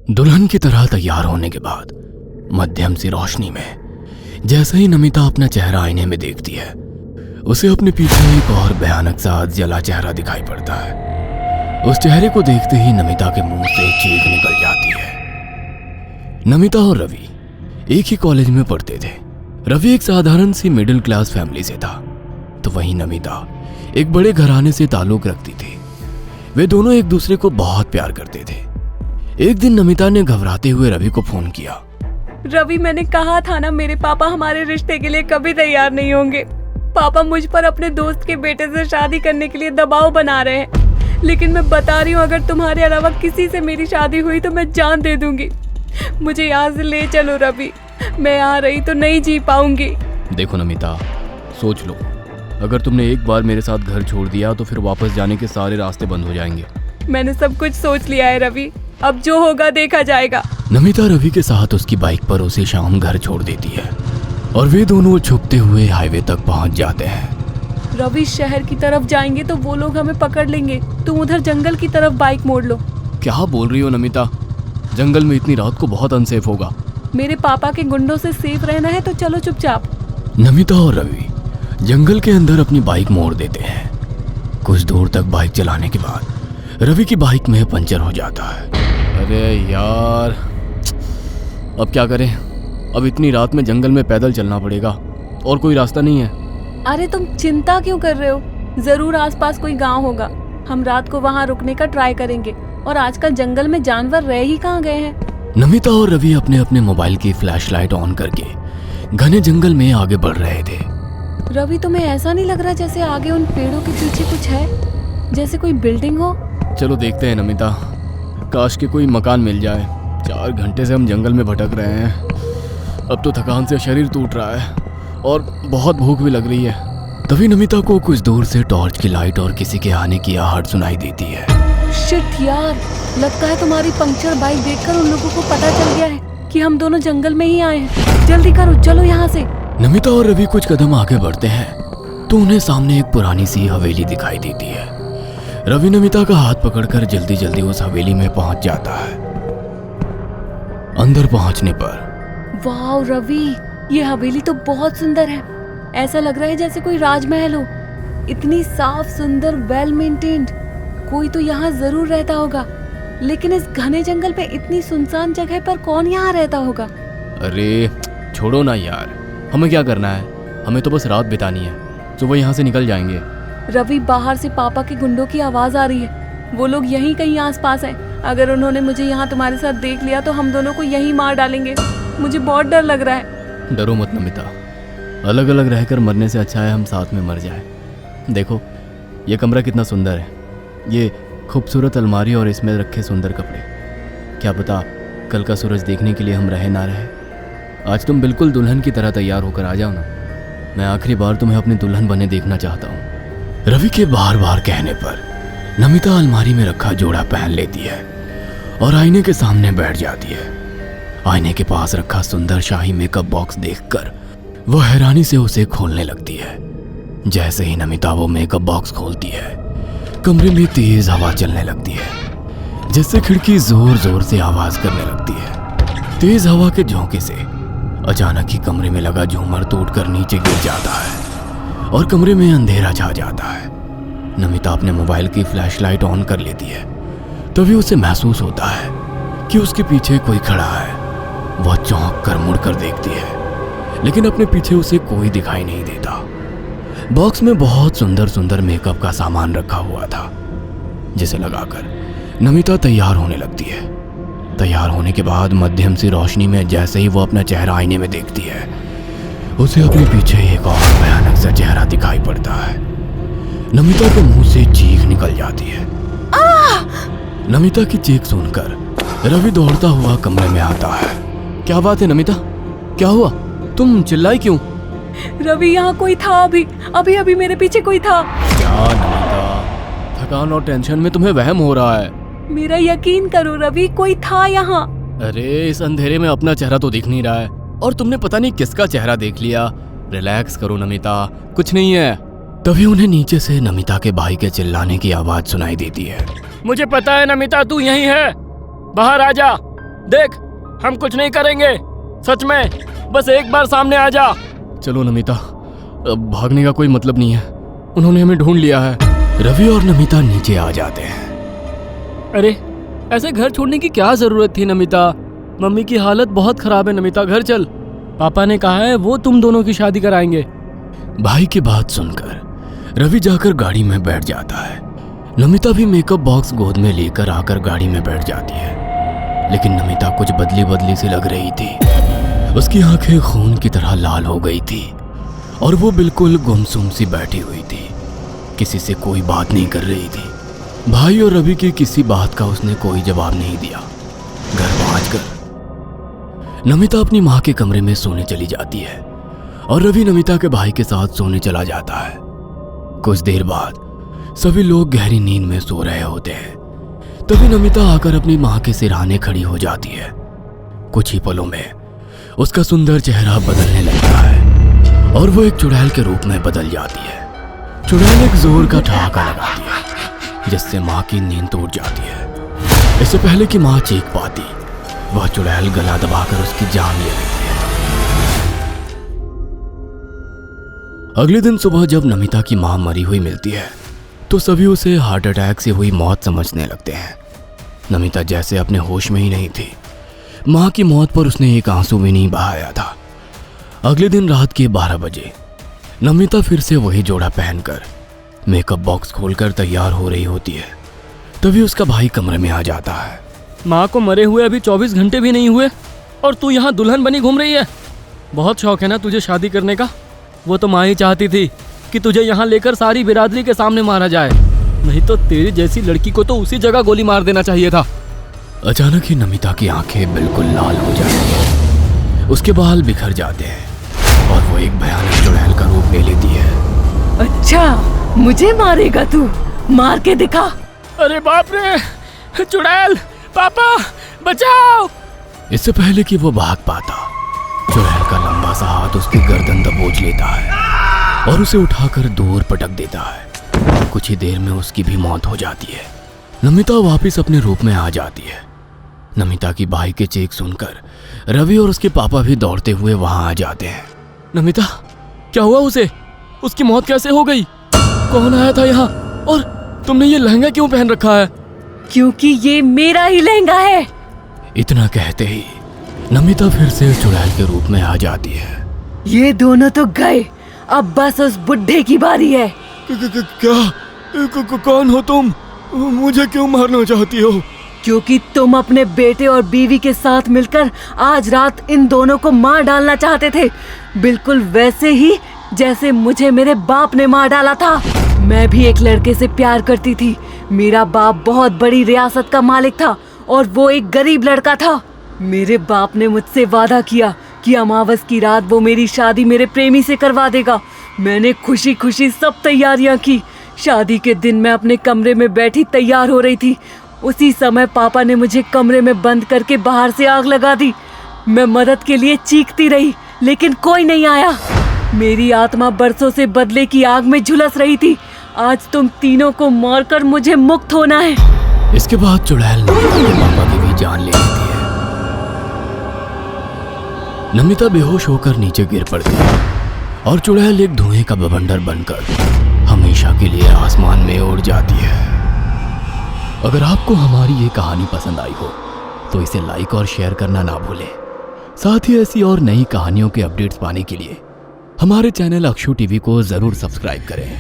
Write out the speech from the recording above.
दुल्हन की तरह तैयार होने के बाद मध्यम सी रोशनी में जैसे ही नमिता अपना चेहरा आईने में देखती है, उसे अपने पीछे एक और भयानक सा जला चेहरा दिखाई पड़ता है। उस चेहरे को देखते ही नमिता के मुंह से चीख निकल जाती है। नमिता और रवि एक ही कॉलेज में पढ़ते थे। रवि एक साधारण सी मिडिल क्लास फैमिली से था, तो वहीं नमिता एक बड़े घराने से ताल्लुक रखती थी। वे दोनों एक दूसरे को बहुत प्यार करते थे। एक दिन नमिता ने घबराते हुए रवि को फोन किया। रवि, मैंने कहा था ना, मेरे पापा हमारे रिश्ते के लिए कभी तैयार नहीं होंगे। पापा मुझ पर अपने दोस्त के बेटे से शादी करने के लिए दबाव बना रहे हैं, लेकिन मैं बता रही हूँ, अगर तुम्हारे अलावा किसी से मेरी शादी हुई तो मैं जान दे दूंगी। मुझे यहाँ से ले चलो रवि, मैं यहाँ रही तो नहीं जी पाऊंगी। देखो नमिता, सोच लो, अगर तुमने एक बार मेरे साथ घर छोड़ दिया तो फिर वापस जाने के सारे रास्ते बंद हो जाएंगे। मैंने सब कुछ सोच लिया है रवि, अब जो होगा देखा जाएगा। नमिता रवि के साथ उसकी बाइक पर उसे शाम घर छोड़ देती है और वे दोनों छुपते हुए हाईवे तक पहुंच जाते हैं। रवि, शहर की तरफ जाएंगे तो वो लोग हमें पकड़ लेंगे, तुम उधर जंगल की तरफ बाइक मोड़ लो। क्या बोल रही हो नमिता? जंगल में इतनी रात को बहुत अनसेफ होगा। मेरे पापा के गुंडों से सेफ रहना है तो चलो चुपचाप। नमिता और रवि जंगल के अंदर अपनी बाइक मोड़ देते हैं। कुछ दूर तक बाइक चलाने के बाद रवि की बाइक में पंचर हो जाता है। अरे यार, अब क्या करें? अब इतनी रात में जंगल में पैदल चलना पड़ेगा और कोई रास्ता नहीं है। अरे तुम चिंता क्यों कर रहे हो? जरूर आसपास कोई गांव होगा, हम रात को वहां रुकने का ट्राई करेंगे। और आजकल जंगल में जानवर रह ही कहाँ गए हैं। नमिता और रवि अपने अपने मोबाइल की फ्लैशलाइट ऑन करके घने जंगल में आगे बढ़ रहे थे। रवि, तुम्हें ऐसा नहीं लग रहा जैसे आगे उन पेड़ों के पीछे कुछ है, जैसे कोई बिल्डिंग हो? चलो देखते हैं नमिता, काश के कोई मकान मिल जाए। 4 घंटे से हम जंगल में भटक रहे हैं, अब तो थकान से शरीर टूट रहा है और बहुत भूख भी लग रही है। तभी नमिता को कुछ दूर से टॉर्च की लाइट और किसी के आने की आहट सुनाई देती है। शिट यार, लगता है तुम्हारी पंक्चर बाइक देखकर उन लोगों को पता चल गया है कि हम दोनों जंगल में ही आए हैं। जल्दी करो, चलो यहाँ से। नमिता और रवि कुछ कदम आगे बढ़ते हैं तो उन्हें सामने एक पुरानी सी हवेली दिखाई देती है। रवि नमिता का हाथ पकड़कर जल्दी जल्दी उस हवेली में पहुंच जाता है। अंदर पहुंचने पर वाह रवि, ये हवेली तो बहुत सुंदर है। ऐसा लग रहा है जैसे कोई राजमहल हो। इतनी साफ सुंदर, वेल मेंटेन्ड। कोई तो यहाँ जरूर रहता होगा, लेकिन इस घने जंगल पे इतनी सुनसान जगह पर कौन यहाँ रहता होगा? अरे छोड़ो ना यार, हमें क्या करना है? हमें तो बस रात बितानी है, सुबह यहाँ से निकल जाएंगे। रवि, बाहर से पापा के गुंडों की आवाज आ रही है। वो लोग यहीं कहीं आसपास हैं। अगर उन्होंने मुझे यहाँ तुम्हारे साथ देख लिया तो हम दोनों को यहीं मार डालेंगे। मुझे बहुत डर लग रहा है। डरो मत नमिता, अलग अलग रहकर मरने से अच्छा है हम साथ में मर जाए। देखो ये कमरा कितना सुंदर है, ये खूबसूरत अलमारी और इसमें रखे सुंदर कपड़े। क्या पता कल का सूरज देखने के लिए हम रहे ना रहे। आज तुम बिल्कुल दुल्हन की तरह तैयार होकर आ जाओ ना, मैं आखिरी बार तुम्हें अपनी दुल्हन बने देखना चाहता हूँ। रवि के बार बार कहने पर नमिता अलमारी में रखा जोड़ा पहन लेती है और आईने के सामने बैठ जाती है। आईने के पास रखा सुंदर शाही मेकअप बॉक्स देखकर वो हैरानी से उसे खोलने लगती है। जैसे ही नमिता वो मेकअप बॉक्स खोलती है, कमरे में तेज हवा चलने लगती है, जिससे खिड़की जोर जोर से आवाज करने लगती है। तेज हवा के झोंके से अचानक ही कमरे में लगा झूमर टूटकर नीचे गिर जाता है और कमरे में अंधेरा छा जाता है। नमिता अपने मोबाइल की फ्लैशलाइट ऑन कर लेती है। तभी उसे महसूस होता है कि उसके पीछे कोई खड़ा है। वह चौंक कर मुड़ कर देखती है, लेकिन अपने पीछे उसे कोई दिखाई नहीं देता। बॉक्स में बहुत सुंदर सुंदर मेकअप का सामान रखा हुआ था, जिसे लगाकर नमिता तैयार होने लगती है। तैयार होने के बाद मध्यम सी रोशनी में जैसे ही वो अपना चेहरा आईने में देखती है, उसे अपने पीछे एक और भयानक सा चेहरा दिखाई पड़ता है। नमिता के मुंह से चीख निकल जाती है। नमिता की चीख सुनकर रवि दौड़ता हुआ कमरे में आता है। क्या बात है नमिता, क्या हुआ? तुम चिल्लाई क्यों? रवि, यहाँ कोई था। अभी अभी मेरे पीछे कोई था। क्या नमिता, थकान और टेंशन में तुम्हें वहम हो रहा है। मेरा यकीन करो रवि, कोई था यहाँ। अरे इस अंधेरे में अपना चेहरा तो दिख नहीं रहा है और तुमने पता नहीं किसका चेहरा देख लिया। रिलैक्स करो नमिता, कुछ नहीं है। तभी उन्हें नीचे से नमिता के भाई के चिल्लाने की आवाज सुनाई देती है। मुझे पता है नमिता, तू यहीं है, बाहर आ जा। देख, हम कुछ नहीं करेंगे, सच में, बस एक बार सामने आ जा। चलो नमिता, अब भागने का कोई मतलब नहीं है, उन्होंने हमें ढूंढ लिया है। रवि और नमिता नीचे आ जाते हैं। अरे ऐसे घर छोड़ने की क्या जरूरत थी नमिता? मम्मी की हालत बहुत खराब है नमिता, घर चल। पापा ने कहा है वो तुम दोनों की शादी कराएंगे। भाई की बात सुनकर रवि जाकर गाड़ी में बैठ जाता है। नमिता भी मेकअप बॉक्स गोद में लेकर आकर गाड़ी में बैठ जाती है, लेकिन नमिता कुछ बदली बदली सी लग रही थी। उसकी आंखें खून की तरह लाल हो गई थी और वो बिल्कुल गुमसुम सी बैठी हुई थी, किसी से कोई बात नहीं कर रही थी। भाई और रवि की किसी बात का उसने कोई जवाब नहीं दिया। घर पहुंचकर नमिता अपनी माँ के कमरे में सोने चली जाती है और रवि नमिता के भाई के साथ सोने चला जाता है। कुछ देर बाद सभी लोग गहरी नींद में सो रहे होते हैं। तभी नमिता आकर अपनी माँ के सिरहाने खड़ी हो जाती है। कुछ ही पलों में उसका सुंदर चेहरा बदलने लगता है और वो एक चुड़ैल के रूप में बदल जाती है। चुड़ैल एक जोर का ठहाका लगाती है जिससे माँ की नींद टूट जाती है। इससे पहले कि माँ चीख पाती, वह चुड़ैल गला दबाकर उसकी जान ले लेती है। अगले दिन सुबह जब नमिता की मां मरी हुई मिलती है तो सभी उसे हार्ट अटैक से हुई मौत समझने लगते हैं। नमिता जैसे अपने होश में ही नहीं थी। मां की मौत पर उसने एक आंसू भी नहीं बहाया था। अगले दिन रात के 12 बजे नमिता फिर से वही जोड़ा पहनकर मेकअप बॉक्स खोलकर तैयार हो रही होती है। तभी उसका भाई कमरे में आ जाता है। माँ को मरे हुए अभी 24 घंटे भी नहीं हुए और तू यहाँ दुल्हन बनी घूम रही है। बहुत शौक है ना तुझे शादी करने का? वो तो माँ ही चाहती थी कि तुझे यहाँ लेकर सारी बिरादरी के सामने मारा जाए, नहीं तो तेरी जैसी लड़की को तो उसी जगह गोली मार देना चाहिए था। अचानक ही नमिता की आंखें बिल्कुल लाल हो जाती हैं। उसके बाल बिखर जाते हैं और वो एक भयानक चुड़ैल का रूप ले लेती है। अच्छा, मुझे मारेगा तू? मार के दिखा। अरे बाप रे, चुड़ैल, पापा बचाओ। इससे पहले कि वो भाग पाता, चुड़ैल का लंबा सा हाथ उसकी गर्दन दबोच लेता है और उसे उठाकर दूर पटक देता है। कुछ ही देर में उसकी भी मौत हो जाती है। नमिता वापस अपने रूप में आ जाती है। नमिता की भाई के चीख सुनकर रवि और उसके पापा भी दौड़ते हुए वहां आ जाते हैं। नमिता, क्या हुआ उसे? उसकी मौत कैसे हो गई? कौन आया था यहाँ? और तुमने ये लहंगा क्यों पहन रखा है? क्योंकि ये मेरा ही लहंगा है। इतना कहते ही नमिता फिर से चुड़ैल के रूप में आ जाती है। ये दोनों तो गए, अब बस उस बुढ़े की बारी है। क्या? कौन हो तुम? मुझे क्यों मारना चाहती हो? क्योंकि तुम अपने बेटे और बीवी के साथ मिलकर आज रात इन दोनों को मार डालना चाहते थे, बिल्कुल वैसे ही जैसे मुझे मेरे बाप ने मार डाला था। मैं भी एक लड़के से प्यार करती थी। मेरा बाप बहुत बड़ी रियासत का मालिक था और वो एक गरीब लड़का था। मेरे बाप ने मुझसे वादा किया कि अमावस की रात वो मेरी शादी मेरे प्रेमी से करवा देगा। मैंने खुशी खुशी सब तैयारियां की। शादी के दिन मैं अपने कमरे में बैठी तैयार हो रही थी। उसी समय पापा ने मुझे कमरे में बंद करके बाहर से आग लगा दी। मैं मदद के लिए चीखती रही लेकिन कोई नहीं आया। मेरी आत्मा बरसों से बदले की आग में झुलस रही थी। आज तुम तीनों को मारकर मुझे मुक्त होना है। इसके बाद चुड़ैल नमिता के पापा की भी जान ले लेती है। नमिता बेहोश होकर नीचे गिर पड़ती है और चुड़ैल एक धुएं का बवंडर बनकर हमेशा के लिए आसमान में उड़ जाती है। अगर आपको हमारी ये कहानी पसंद आई हो तो इसे लाइक और शेयर करना ना भूलें। साथ ही ऐसी और नई कहानियों के अपडेट्स पाने के लिए हमारे चैनल अक्षु टीवी को जरूर सब्सक्राइब करें।